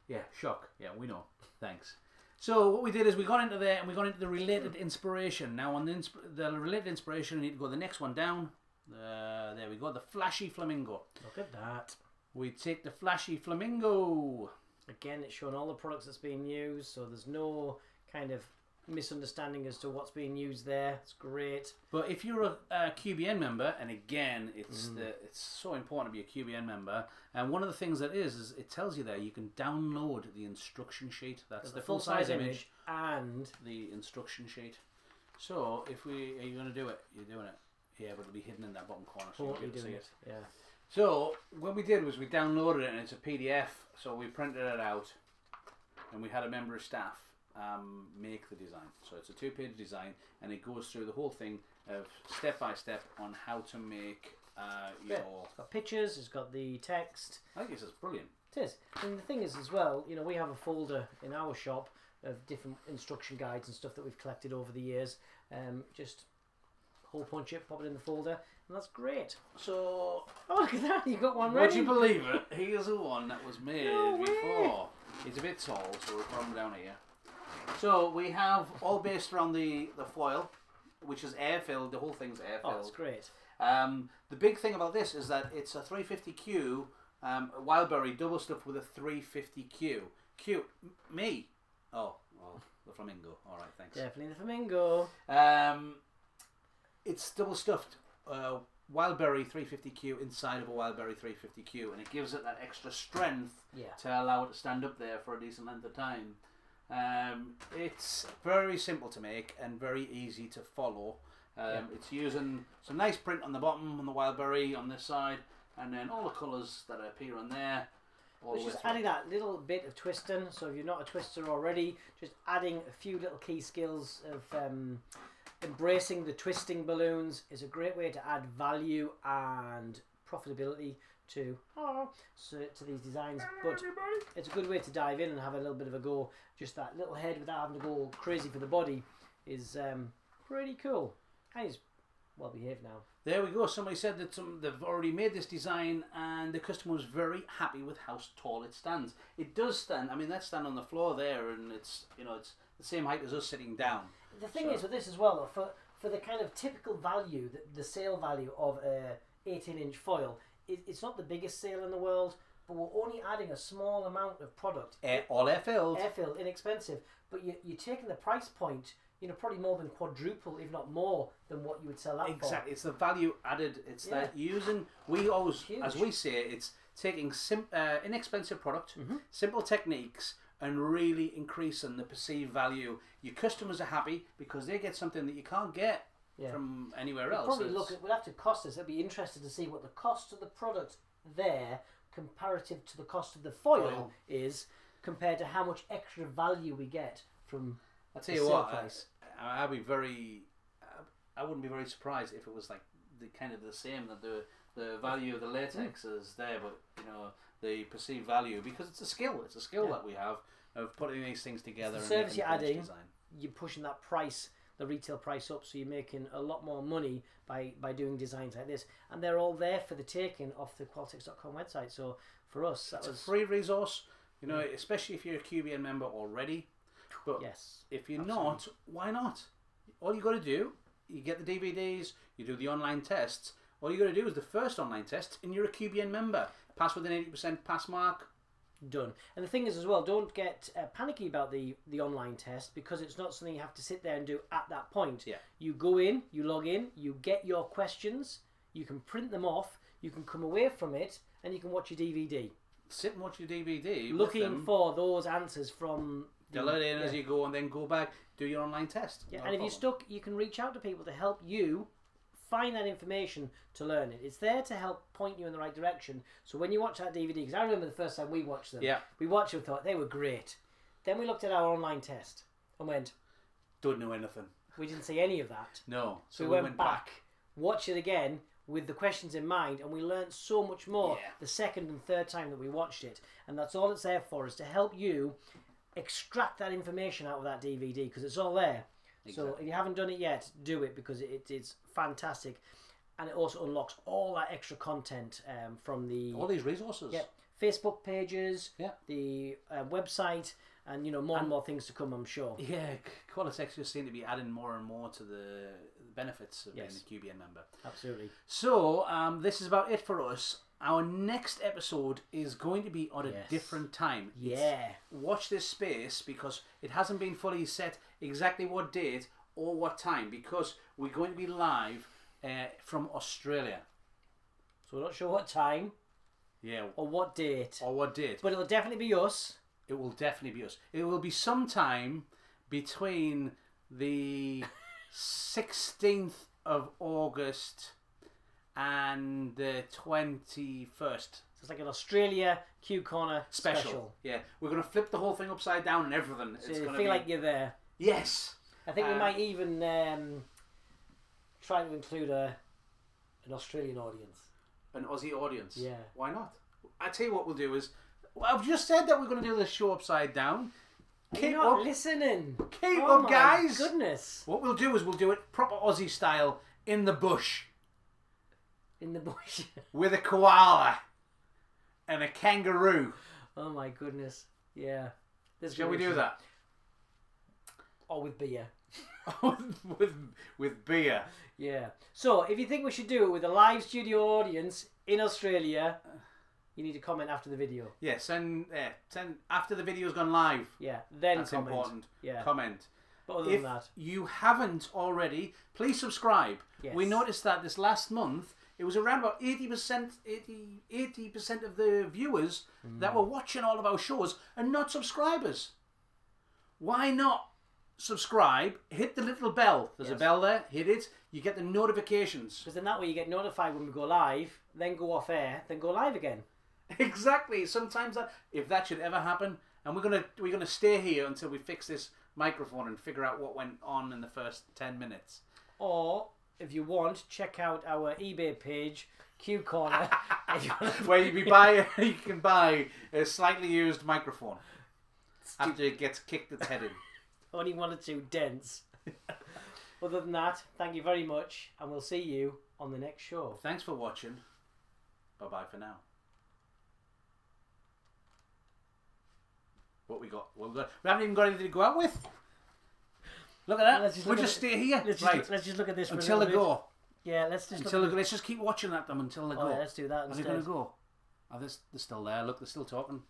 Yeah, shock. Yeah, we know. Thanks. So what we did is we got into there and we got into the related inspiration. Now on the related inspiration, we need to go the next one down. There we go. The flashy flamingo. Look at that. We take the flashy flamingo. Again, it's showing all the products that's being used, so there's no kind of misunderstanding as to what's being used there. It's great. But if you're a QBN member, and again, it's so important to be a QBN member, and one of the things that is it tells you there you can download the instruction sheet. That's the full size image and the instruction sheet. So if are you going to do it? You're doing it. Yeah, but it'll be hidden in that bottom corner, so you'll be able to see it. Yeah. So what we did was we downloaded it, and it's a PDF. So we printed it out, and we had a member of staff make the design. So it's a 2-page design, and it goes through the whole thing of step by step on how to make your. It's got pictures. It's got the text. I think it's brilliant. It is, and the thing is as well. You know, we have a folder in our shop of different instruction guides and stuff that we've collected over the years. Just hole punch it, pop it in the folder, and that's great. So, oh look at that, you got one ready. Would you believe it? Here's the one that was made before. He's a bit tall, so we'll put him down here. So we have all based around the foil, which is air filled. The whole thing's air filled. Oh, it's great. The big thing about this is that it's a 350Q Wildberry double stuffed with a 350Q. Me. Oh, well, the flamingo. All right, thanks. Definitely the flamingo. It's double stuffed Wildberry 350Q inside of a Wildberry 350Q, and it gives it that extra strength to allow it to stand up there for a decent length of time. It's very simple to make and very easy to follow. It's using some nice print on the bottom on the Wildberry on this side, and then all the colours that appear on there. It's just adding that little bit of twisting. So if you're not a twister already, just adding a few little key skills of embracing the twisting balloons is a great way to add value and profitability to these designs. But it's a good way to dive in and have a little bit of a go. Just that little head without having to go crazy for the body is pretty cool. And it's well behaved now. There we go. Somebody said that they've already made this design and the customer was very happy with how tall it stands. It does stand. I mean, that's stand on the floor there, and it's it's the same height as us sitting down. The thing is with this as well, though, for the kind of typical value, the sale value of a 18-inch foil, it's not the biggest sale in the world, but we're only adding a small amount of product. All air filled. Air filled, inexpensive. But you're taking the price point, probably more than quadruple, if not more, than what you would sell that for. Exactly. It's the value added. It's that we always, as we say, it's taking inexpensive product, simple techniques, and really increasing the perceived value. Your customers are happy because they get something that you can't get from anywhere else. Probably we'll have to cost us. I'd be interested to see what the cost of the product there, comparative to the cost of the foil, is compared to how much extra value we get from. I'll tell you what, I wouldn't be very surprised if it was like the kind of the same, that the value of the latex is there, but the perceived value, because it's a skill that we have of putting these things together. The service you're adding, you're pushing that price, the retail price up, so you're making a lot more money by doing designs like this, and they're all there for the taking off the Qualtex.com website. So for us, it's a free resource, especially if you're a QBN member already. But if you're not, why not? All you got to do, you get the DVDs, you do the online tests. All you got to do is the first online test, and you're a QBN member. Pass with an 80% pass mark. Done. And the thing is as well, don't get panicky about the online test, because it's not something you have to sit there and do at that point. Yeah. You go in, you log in, you get your questions, you can print them off, you can come away from it, and you can watch your DVD. Sit and watch your DVD. Looking for those answers from. Fill it in as you go, and then go back, do your online test. Yeah, and if you're stuck, you can reach out to people to help you find that information to learn it. It's there to help point you in the right direction. So when you watch that DVD, because I remember the first time we watched them, we watched them and thought they were great. Then we looked at our online test and went, don't know anything. We didn't see any of that. No. So we went back, watched it again with the questions in mind, and we learned so much more the second and third time that we watched it. And that's all it's there for, is to help you extract that information out of that DVD, because it's all there. Exactly. So if you haven't done it yet, do it, because it's fantastic, and it also unlocks all that extra content from all these resources. Facebook pages, the website, and more and more things to come, I'm sure. Yeah, Qualitex just seem to be adding more and more to the benefits of being a QBN member. Absolutely. So this is about it for us. Our next episode is going to be on a different time. Watch this space, because it hasn't been fully set exactly what date or what time, because we're going to be live from Australia. So we're not sure what time. Yeah. Or what date. But it'll definitely be us. It will definitely be us. It will be sometime between the 16th of August and the 21st. So it's like an Australia Q Corner special. Yeah, we're going to flip the whole thing upside down and everything. So you feel like you're there. Yes. I think we might even try to include an Australian audience. An Aussie audience? Yeah. Why not? I tell you what we'll do is, I've just said that we're going to do this show upside down. Keep up. Listening. Keep up, guys. Goodness. What we'll do is we'll do it proper Aussie style, in the bush. In the bush. With a koala and a kangaroo. Oh my goodness. Yeah. Shall we do that? Or with beer. with beer. Yeah. So if you think we should do it with a live studio audience in Australia, you need to comment after the video. Yeah, send after the video's gone live. Yeah, then that's comment. Important. Yeah. Comment. But other than that, if you haven't already, please subscribe. Yes. We noticed that this last month, it was around about 80% of the viewers that were watching all of our shows and not subscribers. Why not subscribe? Hit the little bell. There's a bell there. Hit it. You get the notifications. Because then that way you get notified when we go live, then go off air, then go live again. Exactly. Sometimes if that should ever happen, and we're gonna stay here until we fix this microphone and figure out what went on in the first 10 minutes. Or if you want, check out our eBay page, Q Corner, where you can buy a slightly used microphone after it gets kicked its head in. Only 1 or 2 dents. Other than that, thank you very much, and we'll see you on the next show. Thanks for watching. Bye-bye for now. What we got? We haven't even got anything to go out with. Look at that. We'll just stay here. Let's just look at this for until they go. Yeah, let's just let's just keep watching at them until they go. Yeah, let's do that. Are they going to go? Oh, they're still there. Look, they're still talking.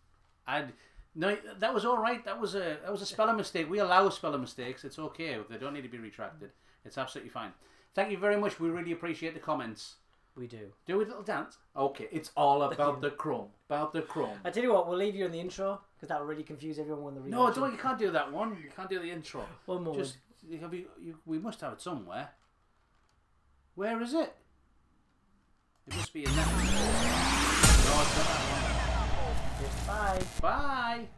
No, that was all right. That was a spelling mistake. We allow spelling mistakes. It's okay. They don't need to be retracted. It's absolutely fine. Thank you very much. We really appreciate the comments. We do. Do a little dance. Okay, it's all about the crumb. About the crumb. I tell you what, we'll leave you in the intro because that will really confuse everyone when they No, you can't do that one. You can't do the intro. One more. Just we must have it somewhere. Where is it? It must be in that. No, it's not that one. Bye. Bye.